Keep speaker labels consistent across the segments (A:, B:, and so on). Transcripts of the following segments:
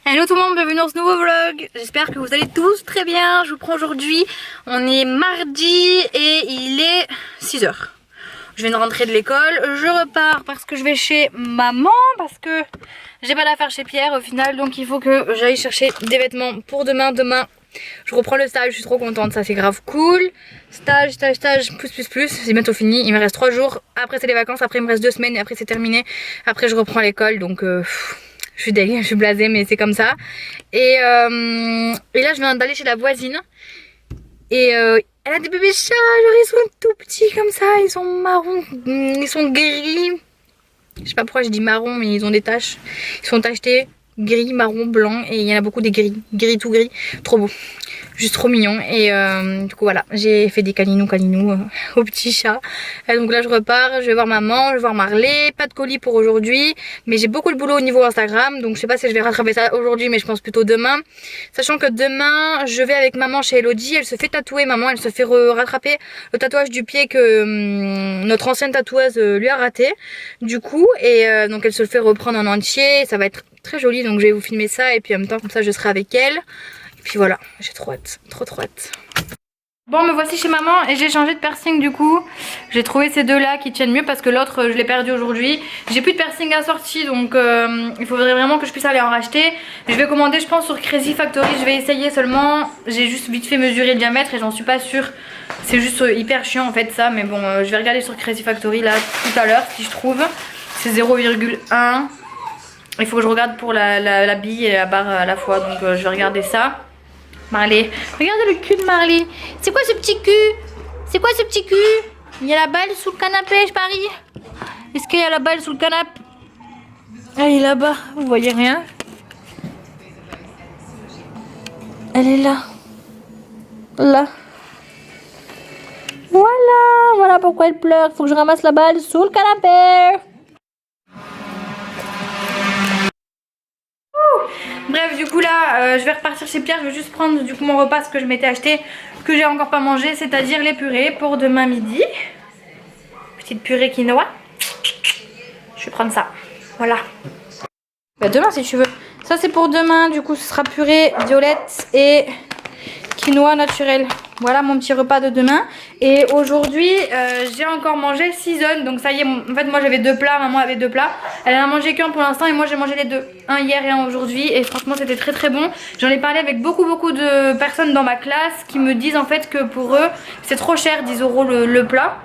A: Hello tout le monde, bienvenue dans ce nouveau vlog. J'espère que vous allez tous très bien. Je vous prends aujourd'hui, on est mardi et il est 6 h. Je viens de rentrer de l'école, je repars parce que je vais chez maman, parce que j'ai pas d'affaires chez Pierre au final, donc il faut que j'aille chercher des vêtements pour demain. Demain je reprends le stage, je suis trop contente, ça c'est grave cool. Stage, plus, c'est bientôt fini, il me reste 3 jours, après c'est les vacances, après il me reste 2 semaines et après c'est terminé. Après je reprends l'école, donc je suis dégueu, je suis blasée, mais c'est comme ça. Et là je viens d'aller chez la voisine et elle a des bébés chats, genre ils sont tout petits comme ça, ils sont marrons, ils sont gris. Je sais pas pourquoi je dis marron, mais ils ont des taches. Ils sont tachetés gris, marron, blanc, et il y en a beaucoup des gris, tout gris, trop beau. Juste trop mignon. Et du coup voilà, j'ai fait des câlinous aux petits chats. Et donc là je repars, je vais voir maman, je vais voir Marley. Pas de colis pour aujourd'hui, mais j'ai beaucoup de boulot au niveau Instagram, donc je sais pas si je vais rattraper ça aujourd'hui, mais je pense plutôt demain. Sachant que demain je vais avec maman chez Elodie, elle se fait tatouer, maman elle se fait rattraper le tatouage du pied que notre ancienne tatoueuse lui a raté du coup, et donc elle se le fait reprendre en entier, ça va être très joli, donc je vais vous filmer ça et puis en même temps comme ça je serai avec elle. Et puis voilà, j'ai trop hâte, trop hâte. Bon, me voici chez maman et j'ai changé de piercing du coup. J'ai trouvé ces deux là qui tiennent mieux parce que l'autre je l'ai perdu aujourd'hui. J'ai plus de piercing assorti, donc il faudrait vraiment que je puisse aller en racheter. Je vais commander je pense sur Crazy Factory, je vais essayer seulement. J'ai juste vite fait mesurer le diamètre et j'en suis pas sûre. C'est juste hyper chiant en fait ça, mais bon je vais regarder sur Crazy Factory là tout à l'heure si je trouve. C'est 0,1. Il faut que je regarde pour la bille et la barre à la fois, donc je vais regarder ça. Marley, regardez le cul de Marley. C'est quoi ce petit cul? C'est quoi ce petit cul? Il y a la balle sous le canapé, je parie. Est-ce qu'il y a la balle sous le canapé? Elle est là-bas, vous voyez rien? Elle est là. Là. Voilà pourquoi elle pleure. Faut que je ramasse la balle sous le canapé. Bref, du coup là je vais repartir chez Pierre. Je vais juste prendre du coup mon repas, ce que je m'étais acheté, que j'ai encore pas mangé, c'est-à-dire les purées pour demain midi. Petite purée quinoa. Je vais prendre ça, voilà. Bah demain si tu veux. Ça c'est pour demain, du coup ce sera purée violette et quinoa naturel. Voilà mon petit repas de demain. Et aujourd'hui j'ai encore mangé 6 œufs. Donc ça y est, en fait moi j'avais 2 plats, maman avait 2 plats. Elle en a mangé qu'un pour l'instant et moi j'ai mangé les 2. Un hier et un aujourd'hui. Et franchement c'était très bon. J'en ai parlé avec beaucoup de personnes dans ma classe qui me disent en fait que pour eux c'est trop cher, 10 € le plat.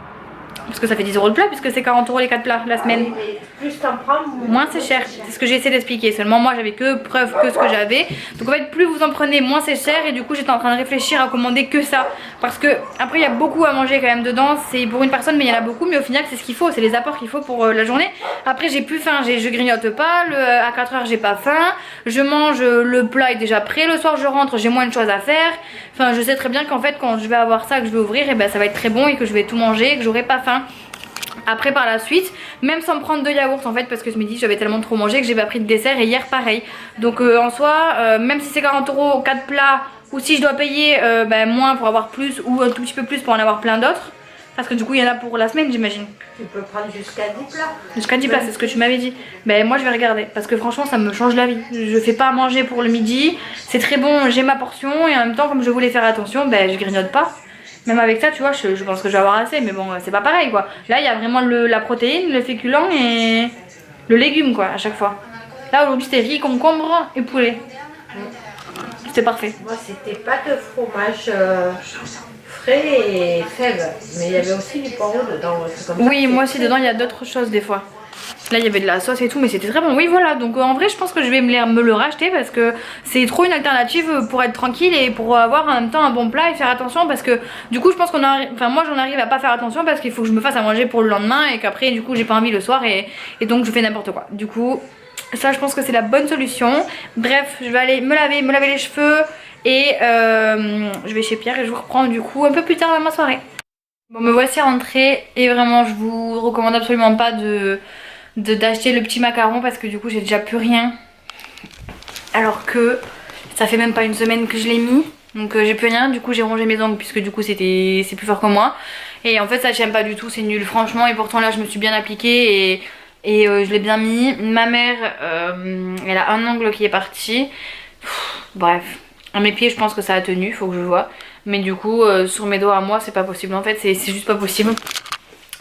A: Parce que ça fait 10 € le plat puisque c'est 40 € les 4 plats la semaine.
B: Plus t'en prends,
A: moins c'est cher. C'est ce que j'ai essayé d'expliquer. Seulement moi j'avais que preuve que ce que j'avais. Donc en fait plus vous en prenez moins c'est cher. Et du coup j'étais en train de réfléchir à commander que ça. Parce que après il y a beaucoup à manger quand même dedans. C'est pour une personne mais il y en a beaucoup. Mais au final c'est ce qu'il faut. C'est les apports qu'il faut pour la journée. Après j'ai plus faim. Je grignote pas. À 4 h j'ai pas faim. Je mange, le plat est déjà prêt. Le soir je rentre, j'ai moins de choses à faire. Enfin je sais très bien qu'en fait quand je vais avoir ça, que je vais ouvrir, et ben ça va être très bon. Et que je vais tout manger et que j'aurai pas faim. Après par la suite, même sans me prendre de yaourt en fait, parce que ce midi j'avais tellement trop mangé que j'ai pas pris de dessert, et hier pareil. Donc en soi même si c'est 40 € 4 plats, ou si je dois payer moins pour avoir plus, ou un tout petit peu plus pour en avoir plein d'autres, parce que du coup il y en a pour la semaine j'imagine.
B: tu peux prendre jusqu'à 10 plats.
A: Jusqu'à 10 plats, c'est ce que tu m'avais dit. Ben moi je vais regarder, parce que franchement ça me change la vie. Je fais pas à manger pour le midi, c'est très bon, j'ai ma portion, et en même temps comme je voulais faire attention, ben je grignote pas. Même avec ça tu vois je pense que je vais avoir assez, mais bon c'est pas pareil quoi. Là il y a vraiment la protéine, le féculent et le légume quoi à chaque fois. Là aujourd'hui c'était riz, concombre et poulet. C'était parfait.
B: Moi c'était pas de fromage frais et fèves, mais il y avait aussi du poireau dedans.
A: Oui moi aussi dedans il y a d'autres choses des fois. Là il y avait de la sauce et tout, mais c'était très bon. Oui voilà, donc en vrai je pense que je vais me le racheter, parce que c'est trop une alternative pour être tranquille et pour avoir en même temps un bon plat et faire attention. Parce que du coup je pense moi j'en arrive à pas faire attention parce qu'il faut que je me fasse à manger pour le lendemain, et qu'après du coup j'ai pas envie le soir, et donc je fais n'importe quoi. Du coup ça je pense que c'est la bonne solution. Bref, je vais aller me laver les cheveux, et je vais chez Pierre et je vous reprends du coup un peu plus tard dans ma soirée. Bon me voici rentrée, et vraiment je vous recommande absolument pas d'acheter le petit macaron, parce que du coup j'ai déjà plus rien, alors que ça fait même pas une semaine que je l'ai mis, donc j'ai plus rien. Du coup j'ai rongé mes ongles puisque du coup c'est plus fort que moi, Et en fait ça j'aime pas du tout, c'est nul franchement. Et pourtant là je me suis bien appliquée et je l'ai bien mis. Ma mère elle a un ongle qui est parti. Bref, à mes pieds je pense que ça a tenu, faut que je vois. Mais du coup sur mes doigts à moi c'est pas possible, en fait c'est juste pas possible.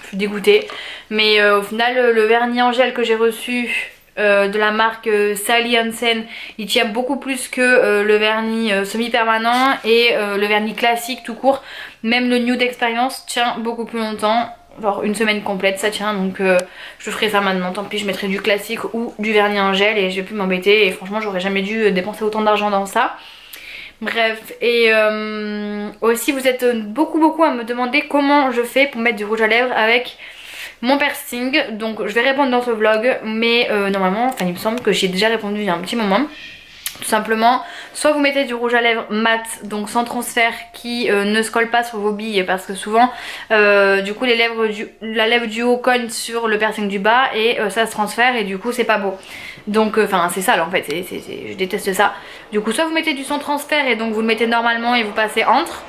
A: Je suis dégoûtée. Mais au final le vernis en gel que j'ai reçu de la marque Sally Hansen, il tient beaucoup plus que le vernis semi-permanent et le vernis classique tout court. Même le Nude Experience tient beaucoup plus longtemps, genre une semaine complète ça tient. Donc je ferai ça maintenant, tant pis, je mettrai du classique ou du vernis en gel et je vais plus m'embêter. Et franchement j'aurais jamais dû dépenser autant d'argent dans ça. Bref, et aussi vous êtes beaucoup à me demander comment je fais pour mettre du rouge à lèvres avec mon piercing. Donc je vais répondre dans ce vlog, mais normalement, enfin il me semble que j'y ai déjà répondu il y a un petit moment. Tout simplement, soit vous mettez du rouge à lèvres mat, donc sans transfert, qui ne se colle pas sur vos billes, parce que souvent du coup la lèvre du haut cogne sur le piercing du bas et ça se transfère et du coup c'est pas beau. Donc enfin c'est sale en fait, je déteste ça. Du coup soit vous mettez du sans transfert et donc vous le mettez normalement et vous passez entre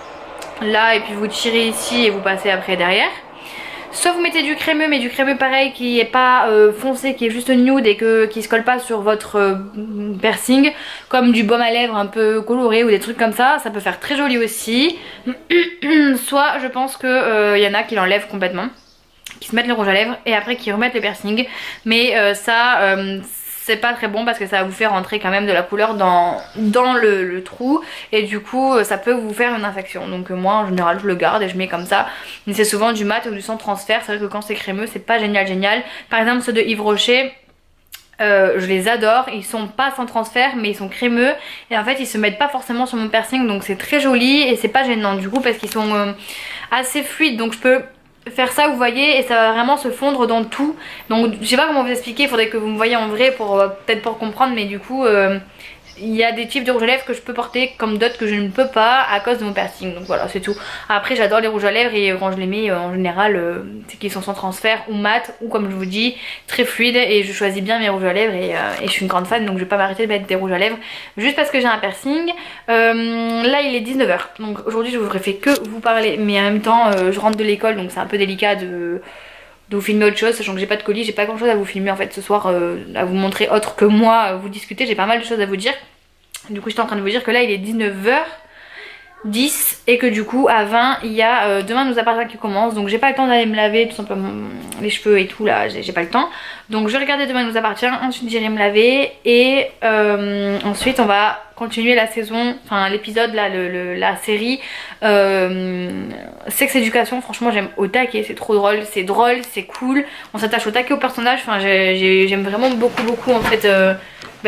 A: là et puis vous tirez ici et vous passez après derrière. Soit vous mettez du crémeux, mais du crémeux pareil qui est pas foncé, qui est juste nude et qui se colle pas sur votre piercing, comme du baume à lèvres un peu coloré ou des trucs comme ça peut faire très joli aussi. Soit je pense que y en a qui l'enlèvent complètement, qui se mettent le rouge à lèvres et après qui remettent le piercing, mais c'est pas très bon parce que ça va vous faire rentrer quand même de la couleur dans le trou et du coup ça peut vous faire une infection. Donc moi en général je le garde et je mets comme ça, mais c'est souvent du mat ou du sans transfert. C'est vrai que quand c'est crémeux c'est pas génial. Par exemple ceux de Yves Rocher, je les adore, ils sont pas sans transfert mais ils sont crémeux et en fait ils se mettent pas forcément sur mon piercing, donc c'est très joli et c'est pas gênant du coup parce qu'ils sont assez fluides. Donc je peux faire ça, vous voyez, et ça va vraiment se fondre dans tout. Donc je sais pas comment vous expliquer, il faudrait que vous me voyez en vrai pour peut-être pour comprendre, mais du coup il y a des types de rouge à lèvres que je peux porter comme d'autres que je ne peux pas à cause de mon piercing. Donc voilà, c'est tout. Après j'adore les rouges à lèvres et quand je les mets en général c'est qu'ils sont sans transfert ou mat ou comme je vous dis très fluide, et je choisis bien mes rouges à lèvres et je suis une grande fan, donc je vais pas m'arrêter de mettre des rouges à lèvres juste parce que j'ai un piercing. Là il est 19 h, donc aujourd'hui je vous aurais fait que vous parler, mais en même temps je rentre de l'école donc c'est un peu délicat de vous filmer autre chose, sachant que j'ai pas de colis, j'ai pas grand chose à vous filmer en fait ce soir, à vous montrer autre que moi vous discuter, j'ai pas mal de choses à vous dire. Du coup j'étais en train de vous dire que là il est 19h10 et que du coup à 20 il y a Demain nous appartient qui commence, donc j'ai pas le temps d'aller me laver tout simplement les cheveux et tout là, j'ai pas le temps. Donc je vais regarder Demain nous appartient, ensuite j'irai me laver et ensuite on va continuer la saison, enfin l'épisode là, la série Sex Education. Franchement j'aime au taquet, c'est trop drôle, c'est cool, on s'attache au taquet au personnage, enfin j'aime vraiment beaucoup en fait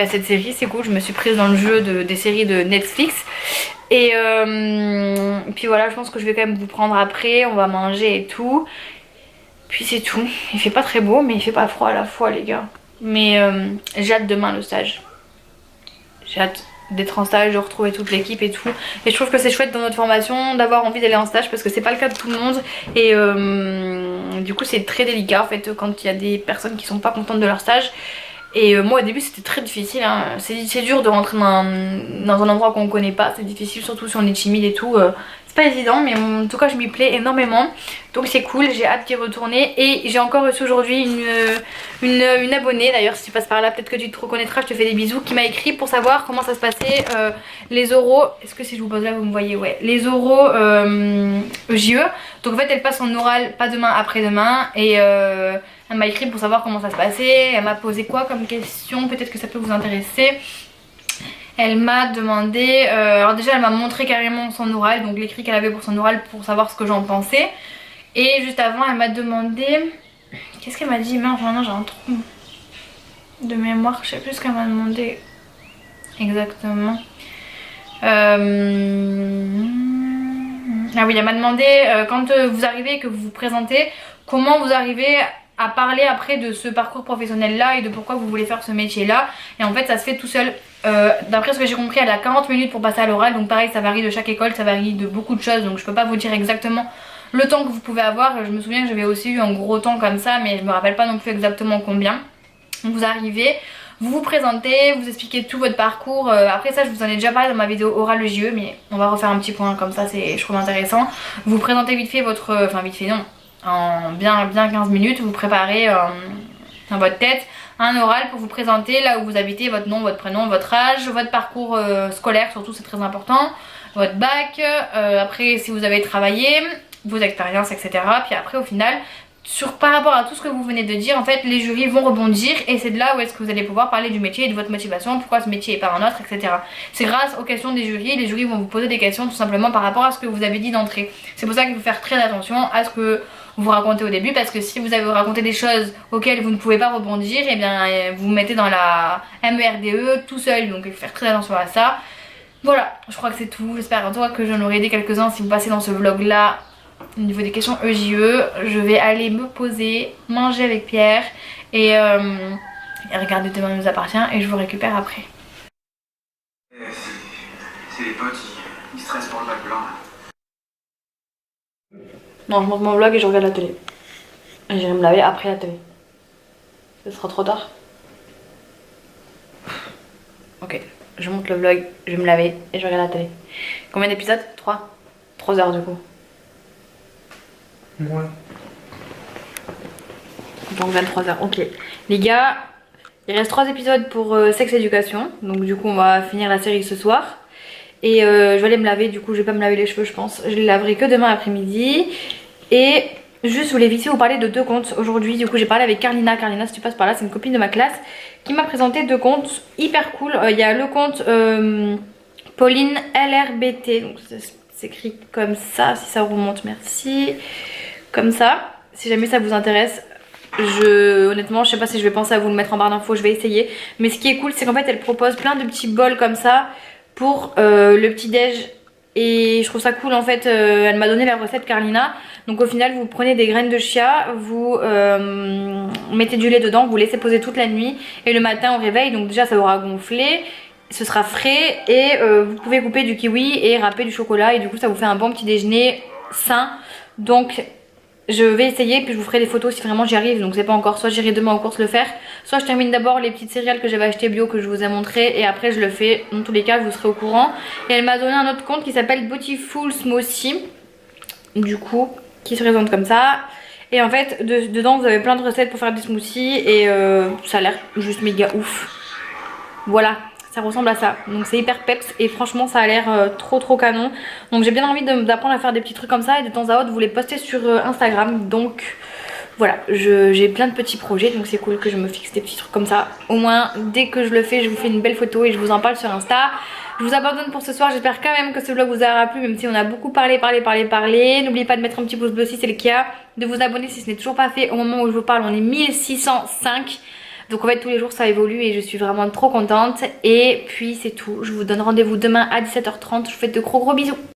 A: cette série, c'est cool, je me suis prise dans le jeu des séries de Netflix. Et puis voilà, je pense que je vais quand même vous prendre après, on va manger et tout. Puis c'est tout, il fait pas très beau mais il fait pas froid à la fois les gars. Mais j'ai hâte demain le stage. J'ai hâte d'être en stage, de retrouver toute l'équipe et tout. Et je trouve que c'est chouette dans notre formation d'avoir envie d'aller en stage parce que c'est pas le cas de tout le monde. Et du coup c'est très délicat en fait quand il y a des personnes qui sont pas contentes de leur stage. Et moi au début c'était très difficile, hein. C'est dur de rentrer dans un endroit qu'on connaît pas, c'est difficile surtout si on est timide et tout, c'est pas évident, mais en tout cas je m'y plais énormément. Donc c'est cool, j'ai hâte d'y retourner. Et j'ai encore reçu aujourd'hui une abonnée, d'ailleurs si tu passes par là peut-être que tu te reconnaîtras, je te fais des bisous, qui m'a écrit pour savoir comment ça se passait les oraux. Est-ce que si je vous pose là vous me voyez? Ouais, les oraux JE. Donc en fait elle passe en oral pas demain, après-demain. Et elle m'a écrit pour savoir comment ça se passait. Elle m'a posé quoi comme question, peut-être que ça peut vous intéresser. Elle m'a demandé, alors déjà elle m'a montré carrément son oral, donc l'écrit qu'elle avait pour son oral pour savoir ce que j'en pensais. Et juste avant elle m'a demandé, qu'est-ce qu'elle m'a dit? Mince, maintenant j'ai un trou de mémoire, je sais plus ce qu'elle m'a demandé exactement. Ah oui, elle m'a demandé quand vous arrivez et que vous vous présentez, comment vous arrivez à parler après de ce parcours professionnel là et de pourquoi vous voulez faire ce métier là. Et en fait ça se fait tout seul. D'après ce que j'ai compris elle a 40 minutes pour passer à l'oral, donc pareil ça varie de chaque école, ça varie de beaucoup de choses, donc je peux pas vous dire exactement le temps que vous pouvez avoir. Je me souviens que j'avais aussi eu un gros temps comme ça mais je me rappelle pas non plus exactement combien. Vous arrivez, Vous vous présentez, vous expliquez tout votre parcours. Après ça je vous en ai déjà parlé dans ma vidéo orale le JE, mais on va refaire un petit point comme ça, je trouve intéressant. Vous présentez vite fait votre, enfin vite fait non, en bien 15 minutes, vous préparez dans votre tête un oral pour vous présenter là où vous habitez, votre nom, votre prénom, votre âge, votre parcours scolaire surtout, c'est très important, votre bac, après si vous avez travaillé, vos expériences, etc. Puis après au final, par rapport à tout ce que vous venez de dire, en fait les jurys vont rebondir et c'est de là où est-ce que vous allez pouvoir parler du métier et de votre motivation, pourquoi ce métier et pas un autre, etc. C'est grâce aux questions des jurys, les jurys vont vous poser des questions tout simplement par rapport à ce que vous avez dit d'entrée. C'est pour ça qu'il faut faire très attention à ce que vous racontez au début, parce que si vous avez raconté des choses auxquelles vous ne pouvez pas rebondir, et bien vous vous mettez dans la MERDE tout seul, donc il faut faire très attention à ça. Voilà, je crois que c'est tout. J'espère en tout cas que j'en aurai aidé quelques-uns si vous passez dans ce vlog là au niveau des questions EJE. Je vais aller me poser, manger avec Pierre et regarder Demain nous appartient et je vous récupère après.
C: C'est les potes, ils stressent pour le bac blanc.
A: Non, je monte mon vlog et je regarde la télé. J'irai me laver après la télé. Ce sera trop tard. Ok, je monte le vlog, je vais me laver et je regarde la télé. Combien d'épisodes? 3 heures du coup.
C: Ouais.
A: Donc 23 heures, ok. Les gars, il reste 3 épisodes pour Sex Education. Donc du coup on va finir la série ce soir. Et je vais aller me laver, du coup je vais pas me laver les cheveux je pense. Je les laverai que demain après-midi. Et juste je voulais vite fait vous parler de 2 comptes aujourd'hui. Du coup j'ai parlé avec Carlina. Carlina si tu passes par là, c'est une copine de ma classe qui m'a présenté 2 comptes hyper cool. Il y a le compte Pauline LRBT. Donc c'est écrit comme ça, si ça remonte merci. Comme ça, si jamais ça vous intéresse. Honnêtement je sais pas si je vais penser à vous le mettre en barre d'infos, je vais essayer. Mais ce qui est cool c'est qu'en fait elle propose plein de petits bols comme ça pour le petit déj. Et je trouve ça cool en fait, elle m'a donné la recette Carlina. Donc au final vous prenez des graines de chia, vous mettez du lait dedans, vous laissez poser toute la nuit. Et le matin au réveil, donc déjà ça aura gonflé, ce sera frais. Et vous pouvez couper du kiwi et râper du chocolat. Et du coup ça vous fait un bon petit déjeuner sain. Donc je vais essayer, puis je vous ferai des photos si vraiment j'y arrive. Donc c'est pas encore, soit j'irai demain aux courses le faire, soit je termine d'abord les petites céréales que j'avais achetées bio que je vous ai montré et après je le fais. Dans tous les cas vous serez au courant. Et elle m'a donné un autre compte qui s'appelle Beautiful Smoothie, du coup qui se présente comme ça. Et en fait dedans vous avez plein de recettes pour faire des smoothies. Et ça a l'air juste méga ouf. Voilà, ça ressemble à ça. Donc c'est hyper peps et franchement ça a l'air trop canon. Donc j'ai bien envie d'apprendre à faire des petits trucs comme ça et de temps à autre vous les postez sur Instagram. Donc voilà, j'ai plein de petits projets, donc c'est cool que je me fixe des petits trucs comme ça. Au moins dès que je le fais je vous fais une belle photo et je vous en parle sur Insta. Je vous abandonne pour ce soir, j'espère quand même que ce vlog vous aura plu, même si on a beaucoup parlé. N'oubliez pas de mettre un petit pouce bleu si c'est le cas, de vous abonner si ce n'est toujours pas fait. Au moment où je vous parle on est 1605. Donc en fait tous les jours ça évolue et je suis vraiment trop contente. Et puis c'est tout, je vous donne rendez-vous demain à 17h30. Je vous fais de gros bisous.